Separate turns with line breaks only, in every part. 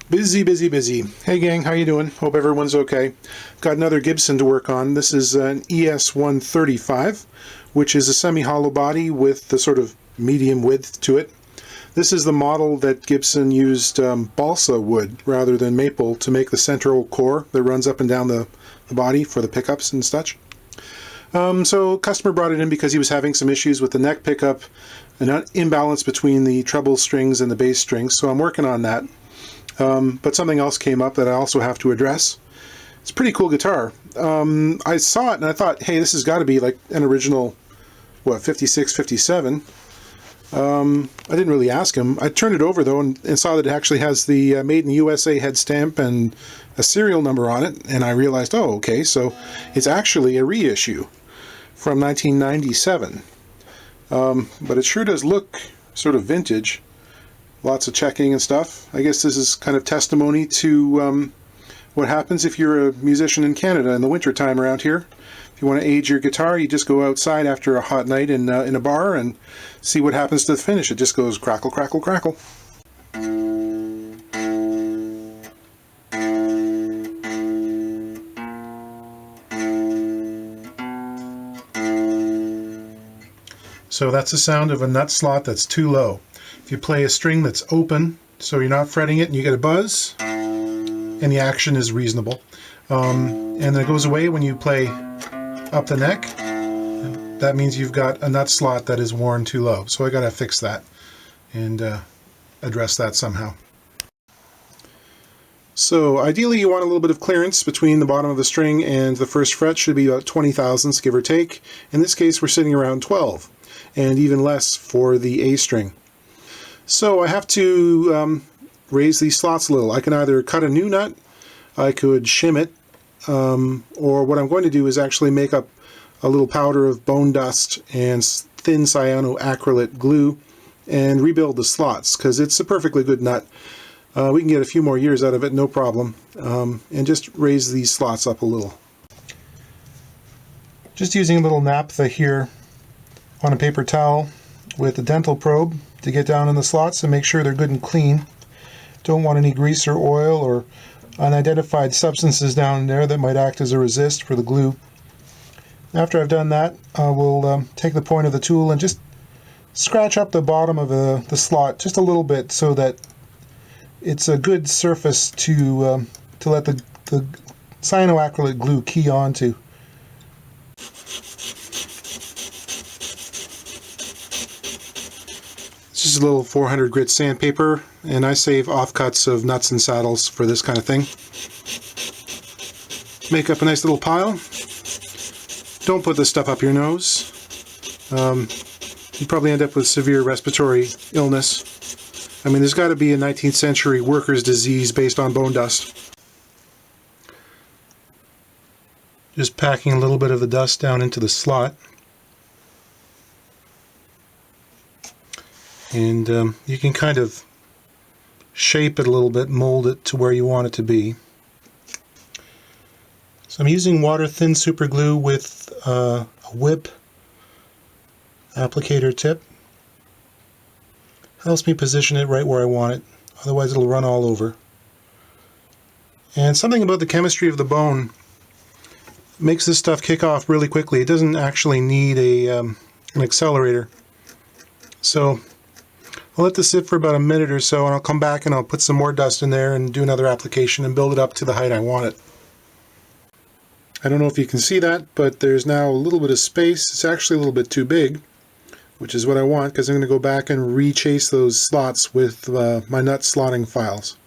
Busy, busy, busy. Hey gang, how you doing? Hope everyone's okay. Got another Gibson to work on. This is an ES135, which is a semi-hollow body with the sort of medium width to it. This is the model that Gibson used balsa wood rather than maple to make the central core that runs up and down the body for the pickups and such. So customer brought it in because he was having some issues with the neck pickup, an imbalance between the treble strings and the bass strings, so I'm working on that. But something else came up that I also have to address. It's a pretty cool guitar. I saw it and I thought, hey, this has got to be like an original, what, 56, 57. I didn't really ask him. I turned it over though and saw that it actually has the Made in the USA head stamp and a serial number on it, and I realized, oh, okay, so it's actually a reissue from 1997. But it sure does look sort of vintage. Lots of checking and stuff. I guess this is kind of testimony to what happens if you're a musician in Canada in the winter time around here. If you want to age your guitar, you just go outside after a hot night in a bar and see what happens to the finish. It just goes crackle, crackle, crackle. So that's the sound of a nut slot that's too low. If you play a string that's open, so you're not fretting it and you get a buzz, and the action is reasonable. And then it goes away when you play up the neck. That means you've got a nut slot that is worn too low. So I gotta fix that and address that somehow. So ideally you want a little bit of clearance between the bottom of the string and the first fret. Should be about 20 thousandths, give or take. In this case we're sitting around 12, and even less for the A string. So I have to raise these slots a little. I can either cut a new nut, I could shim it, or what I'm going to do is actually make up a little powder of bone dust and thin cyanoacrylate glue and rebuild the slots, because it's a perfectly good nut. We can get a few more years out of it, no problem, and just raise these slots up a little. Just using a little naphtha here on a paper towel with a dental probe to get down in the slots and make sure they're good and clean. Don't want any grease or oil or unidentified substances down there that might act as a resist for the glue. After I've done that, I will take the point of the tool and just scratch up the bottom of the slot just a little bit so that it's a good surface to let the cyanoacrylate glue key onto. This is a little 400 grit sandpaper, and I save offcuts of nuts and saddles for this kind of thing. Make up a nice little pile. Don't put this stuff up your nose. You probably end up with severe respiratory illness. I mean, there's got to be a 19th century worker's disease based on bone dust. Just packing a little bit of the dust down into the slot. And you can kind of shape it a little bit, mold it to where you want it to be. So I'm using water thin super glue with a whip applicator tip. Helps me position it right where I want it, otherwise it'll run all over. And something about the chemistry of the bone makes this stuff kick off really quickly. It doesn't actually need an accelerator. So I'll let this sit for about a minute or so, and I'll come back and I'll put some more dust in there and do another application and build it up to the height I want it. I don't know if you can see that, but there's now a little bit of space. It's actually a little bit too big, which is what I want, because I'm going to go back and re-chase those slots with my nut slotting files.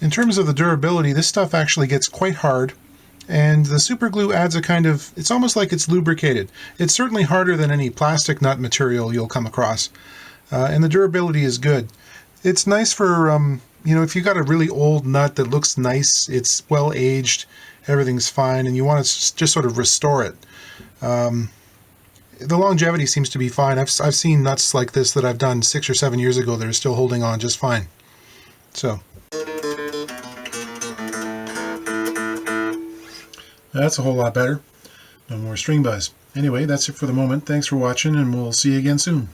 In terms of the durability, this stuff actually gets quite hard, and the super glue adds a kind of, it's almost like it's lubricated. It's certainly harder than any plastic nut material you'll come across, and the durability is good. It's nice for, you know, if you've got a really old nut that looks nice, it's well aged, everything's fine, and you want to just sort of restore it. The longevity seems to be fine. I've seen nuts like this that I've done 6 or 7 years ago that are still holding on just fine. So That's a whole lot better. No more string buzz. Anyway, that's it for the moment. Thanks for watching, and we'll see you again soon.